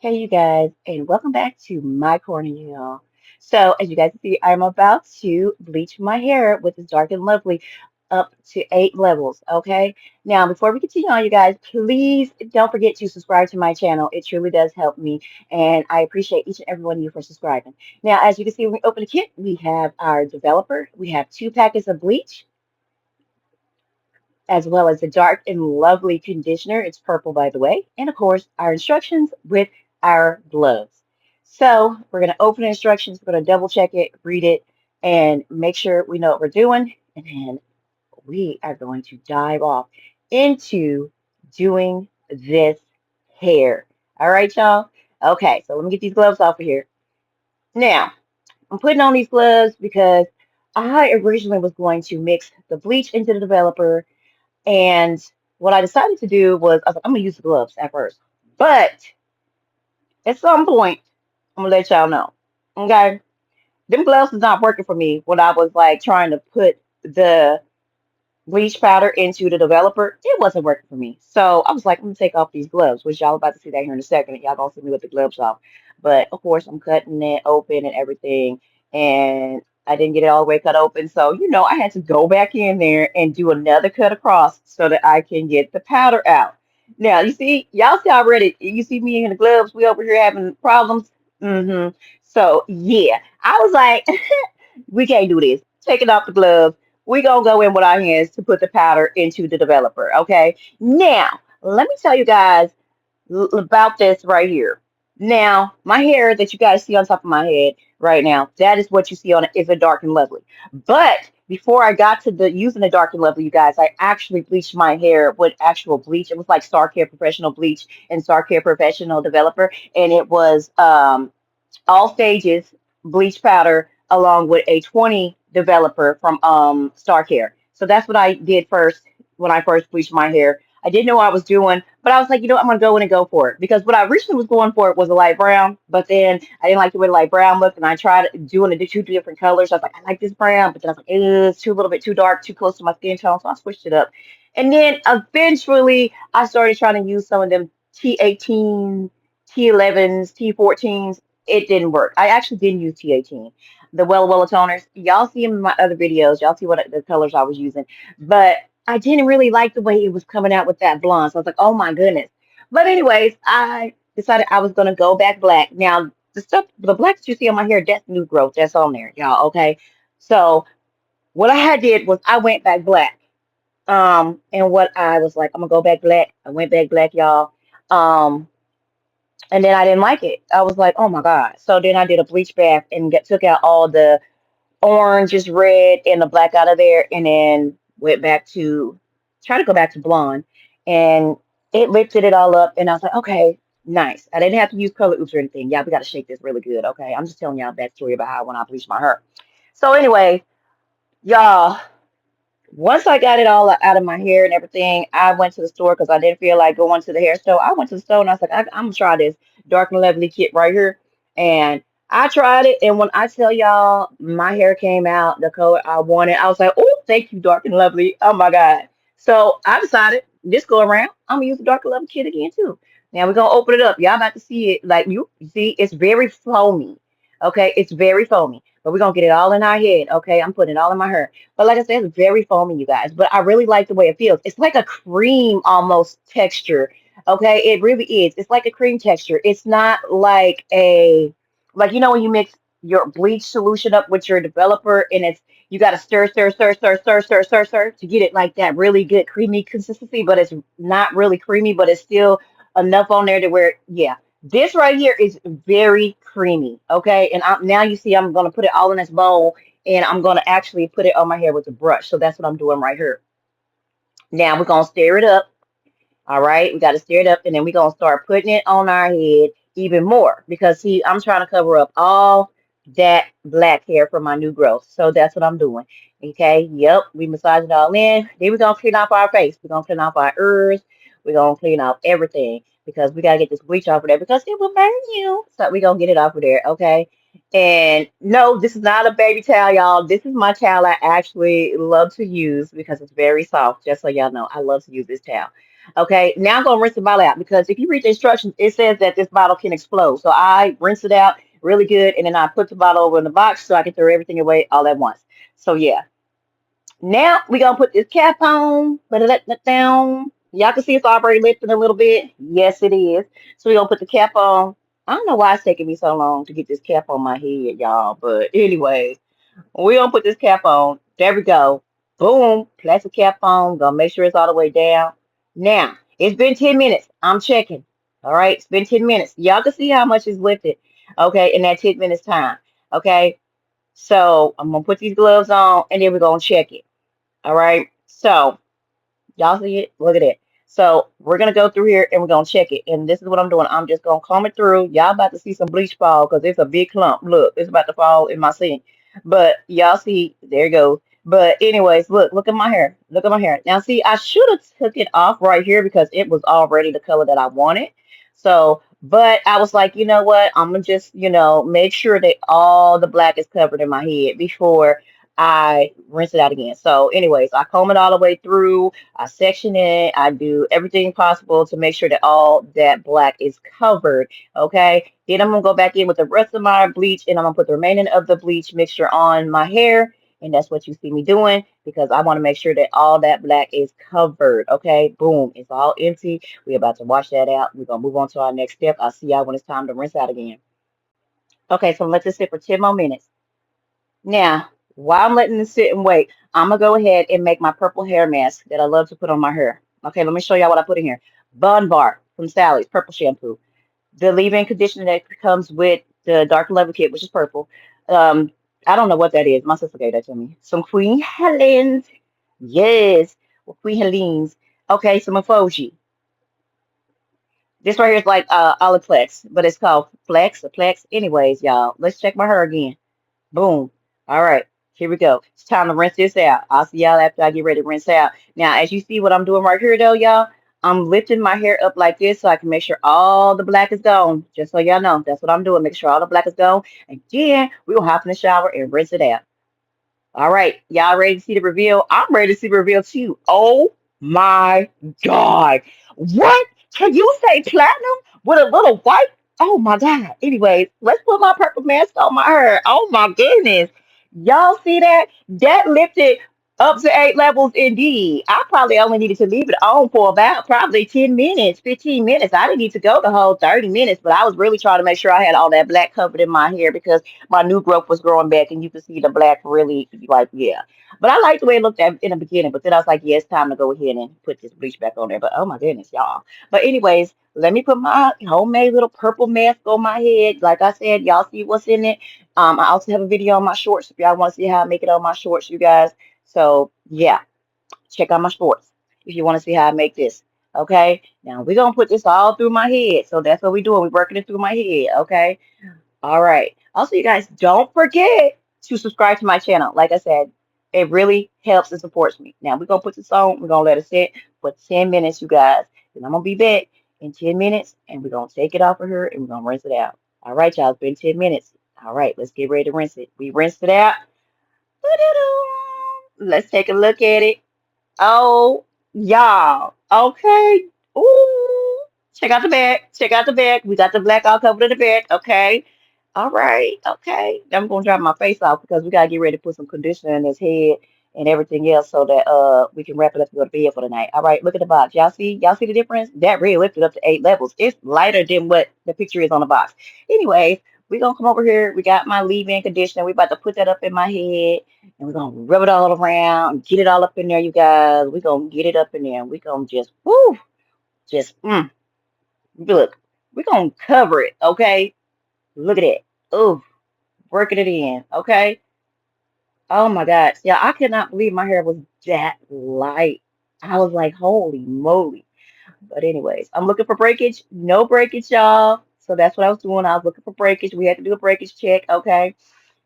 Hey, you guys, and welcome back to my corner, y'all. So, as you guys can see, I'm about to bleach my hair with this Dark and Lovely up to 8 levels. Okay. Now, before we continue on, you guys, please don't forget to subscribe to my channel. It truly does help me, and I appreciate each and every one of you for subscribing. Now, as you can see, when we open the kit, we have our developer. We have 2 packets of bleach, as well as the Dark and Lovely conditioner. It's purple, by the way. And of course, our instructions with our gloves. So we're going to open the instructions. We're going to double check it, read it, and make sure we know what we're doing. And then we are going to dive off into doing this hair. All right, y'all? Okay, so let me get these gloves off of here. Now, I'm putting on these gloves because I originally was going to mix the bleach into the developer, and what I decided to do was, I was like, I'm gonna use the gloves at first. But at some point, I'm gonna let y'all know. Okay? Them gloves is not working for me when I was like trying to put the bleach powder into the developer. It wasn't working for me. So I was like, I'm gonna take off these gloves, which y'all about to see that here in a second. Y'all gonna see me with the gloves off. But of course, I'm cutting it open and everything. And I didn't get it all the way cut open. So, I had to go back in there and do another cut across so that I can get the powder out. Now, you see, y'all see already, you see me in the gloves, we over here having problems. So, yeah, I was like, we can't do this. Taking off the gloves. We gonna go in with our hands to put the powder into the developer. Okay. Now, let me tell you guys about this right here. Now, my hair that you guys see on top of my head right now, that is what you see on it is a Dark and Lovely. But before I got to the using the Dark and Lovely, you guys, I actually bleached my hair with actual bleach. It was like Star Care Professional Bleach and Star Care Professional Developer, and it was all stages bleach powder along with a 20 developer from Star Care. So that's what I did first when I first bleached my hair. I didn't know what I was doing, but I was like, I'm gonna go in and go for it because what I originally was going for was a light brown, but then I didn't like the way the light brown looked, and I tried doing the two different colors. I was like, I like this brown, but then I was like, it's too a little bit too dark, too close to my skin tone, so I switched it up. And then eventually, I started trying to use some of them T18, T11s, T14s. It didn't work. I actually didn't use T18. The Wella toners, y'all see them in my other videos. Y'all see what the colors I was using. But I didn't really like the way it was coming out with that blonde. So I was like, oh my goodness. But anyways, I decided I was gonna go back black. Now the black that you see on my hair, that's new growth. That's on there, y'all. Okay. So what I had did was I went back black. And what I was like, I'm gonna go back black. I went back black, y'all. Um, and then I didn't like it. I was like, oh my God. So then I did a bleach bath and took out all the orange is red and the black out of there, and then went back to try to go back to blonde, and it lifted it all up, and I was like, okay, nice. I didn't have to use color oops or anything. Yeah, we got to shake this really good. Okay, I'm just telling y'all a backstory about how when I bleached my hair. So anyway, y'all, once I got it all out of my hair and everything, I went to the store because I didn't feel like going to the hair store. I went to the store and I was like, I'm gonna try this Dark and Lovely kit right here. And I tried it, and when I tell y'all my hair came out the color I wanted, I was like, oh, thank you, Dark and Lovely. Oh my God. So I decided this go around, I'm gonna use the Dark and Lovely kit again too. Now we're gonna open it up. Y'all about to see it. Like you see, it's very foamy. Okay, it's very foamy. But we're gonna get it all in our head. Okay, I'm putting it all in my hair. But like I said, it's very foamy, you guys. But I really like the way it feels. It's like a cream almost texture. Okay, it really is. It's like a cream texture. It's not like like when you mix your bleach solution up with your developer, and you got to stir, stir, stir, stir, stir, stir, stir, stir to get it like that really good creamy consistency. But it's not really creamy, but it's still enough on there to where, yeah. This right here is very creamy. Okay, and now you see I'm gonna put it all in this bowl, and I'm going to actually put it on my hair with a brush. So that's what I'm doing right here. Now we're going to stir it up. All right, we got to stir it up, and then we're going to start putting it on our head even more because, see, I'm trying to cover up all that black hair from my new growth. So that's what I'm doing. Okay, yep, we massage it all in. Then we're going to clean off our face. We're going to clean off our ears. We're going to clean off everything because we got to get this bleach off of there because it will burn you. So we're going to get it off of there, okay? And no, this is not a baby towel, y'all. This is my towel I actually love to use because it's very soft. Just so y'all know, I love to use this towel. Okay, now I'm gonna rinse the bottle out because if you read the instructions, it says that this bottle can explode. So I rinse it out really good, and then I put the bottle over in the box so I can throw everything away all at once. So yeah, now we gonna put this cap on, put it down. Y'all can see it's already lifting a little bit. Yes, it is. So we gonna put the cap on. I don't know why it's taking me so long to get this cap on my head, y'all. But anyways, we gonna put this cap on. There we go. Boom. Plastic cap on. Gonna make sure it's all the way down. Now, it's been 10 minutes. I'm checking. All right, it's been 10 minutes. Y'all can see how much is lifted. Okay, in that 10 minutes time. Okay, so I'm gonna put these gloves on and then we're gonna check it. All right. So y'all see it? Look at it. So we're gonna go through here and we're gonna check it. And this is what I'm doing. I'm just gonna comb it through. Y'all about to see some bleach fall because it's a big clump. Look, it's about to fall in my sink. But y'all see, there you go. But anyways, look at my hair. Look at my hair. Now see, I should have took it off right here because it was already the color that I wanted. So, but I was like, you know what? I'm gonna just, make sure that all the black is covered in my head before I rinse it out again. So, anyways, I comb it all the way through. I section it. I do everything possible to make sure that all that black is covered. Okay. Then I'm gonna go back in with the rest of my bleach and I'm gonna put the remaining of the bleach mixture on my hair. And that's what you see me doing because I want to make sure that all that black is covered. Okay. Boom. It's all empty. We're about to wash that out. We're gonna move on to our next step. I'll see y'all when it's time to rinse out again. Okay, so let this sit for 10 more minutes. Now, while I'm letting this sit and wait, I'm gonna go ahead and make my purple hair mask that I love to put on my hair. Okay, let me show y'all what I put in here. Bun Bar from Sally's purple shampoo. The leave-in conditioner that comes with the Dark&Lovely kit, which is purple. Um, I don't know what that is. My sister gave that to me. Some Queen Helen's. Yes, Queen Helen's. Okay, some aphogee. This right here is like olive Phlex, but it's called Flex or Plex. Anyways, y'all, let's check my hair again. Boom. All right, here we go. It's time to rinse this out. I'll see y'all after I get ready to rinse out. Now, as you see what I'm doing right here, though, y'all, I'm lifting my hair up like this so I can make sure all the black is gone. Just so y'all know, that's what I'm doing. Make sure all the black is gone. And then we're going to hop in the shower and rinse it out. All right, y'all ready to see the reveal? I'm ready to see the reveal too. Oh my God. What? Can you say platinum with a little white? Oh my God. Anyways, let's put my purple mask on my hair. Oh my goodness. Y'all see that? That lifted up to 8 levels indeed. I probably only needed to leave it on for about probably 10 minutes, 15 minutes. I didn't need to go the whole 30 minutes, but I was really trying to make sure I had all that black covered in my hair because my new growth was growing back and you could see the black really like yeah. But I liked the way it looked in the beginning, but then I was like, yeah, it's time to go ahead and put this bleach back on there. But oh my goodness, y'all. But anyways, let me put my homemade little purple mask on my head. Like I said, y'all see what's in it. I also have a video on my shorts if y'all want to see how I make it on my shorts, you guys. So yeah, check out my shorts if you want to see how I make this. Okay, now we're gonna put this all through my head. So that's what we're doing. We're working it through my head. Okay. All right. Also, you guys, don't forget to subscribe to my channel. Like I said, it really helps and supports me. Now, we're going to put this on. We're going to let it sit for 10 minutes, you guys. And I'm going to be back in 10 minutes, and we're going to take it off of here, and we're going to rinse it out. All right, y'all. It's been 10 minutes. All right, let's get ready to rinse it. We rinsed it out. Let's take a look at it. Oh, y'all. Okay. Ooh. Check out the back. Check out the back. We got the black all covered in the back. Okay. All right, okay. I'm gonna dry my face off because we gotta get ready to put some conditioner in his head and everything else so that we can wrap it up and go to bed for the night. All right, look at the box. Y'all see the difference? That really lifted up to 8 levels. It's lighter than what the picture is on the box. Anyways, we're gonna come over here. We got my leave-in conditioner. We about to put that up in my head and we're gonna rub it all around, get it all up in there, you guys. We're gonna get it up in there. We're gonna just whoo, just look. We're gonna cover it, okay? Look at it. Oh, working it in. Okay. Oh my God. Yeah, I could not believe my hair was that light. I was like, holy moly. But anyways, I'm looking for breakage. No breakage, y'all. So that's what I was doing. I was looking for breakage. We had to do a breakage check. Okay.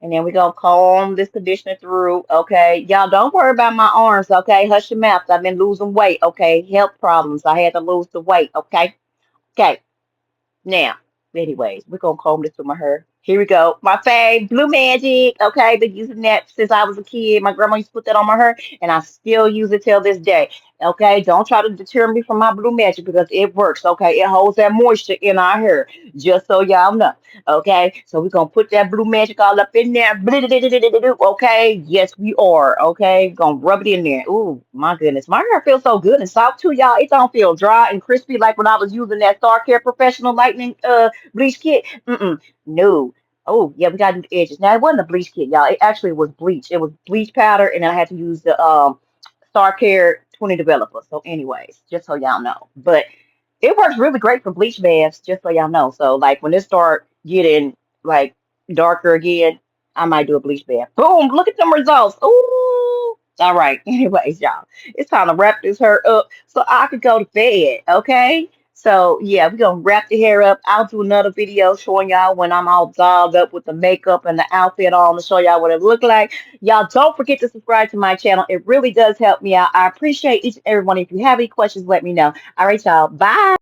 And then we gonna comb this conditioner through. Okay. Y'all don't worry about my arms. Okay. Hush your mouth. I've been losing weight. Okay. Health problems. I had to lose the weight. Okay. Okay. Now, anyways, we're gonna comb this through my hair. Here we go. My fave, Blue Magic. Okay, been using that since I was a kid. My grandma used to put that on my hair, and I still use it till this day. Okay, don't try to deter me from my blue magic because it works. Okay, it holds that moisture in our hair, just so y'all know. Okay, so we're gonna put that blue magic all up in there. Okay, yes, we are. Okay, gonna rub it in there. Ooh, my goodness, my hair feels so good and soft too, y'all. It don't feel dry and crispy like when I was using that Star Care Professional Lightning bleach kit. No. Oh, yeah, we gotta do the edges. Now it wasn't a bleach kit, y'all. It actually was bleach. It was bleach powder, and then I had to use the Star Care 20 developer. So, anyways, just so y'all know. But it works really great for bleach baths, just so y'all know. So, like when it start getting like darker again, I might do a bleach bath. Boom! Look at them results. Ooh. All right. Anyways, y'all, it's time to wrap this hair up so I could go to bed. Okay. So yeah, we're gonna wrap the hair up. I'll do another video showing y'all when I'm all dolled up with the makeup and the outfit on to show y'all what it look like. Y'all don't forget to subscribe to my channel. It really does help me out. I appreciate each and every one. If you have any questions, let me know. All right, y'all. Bye.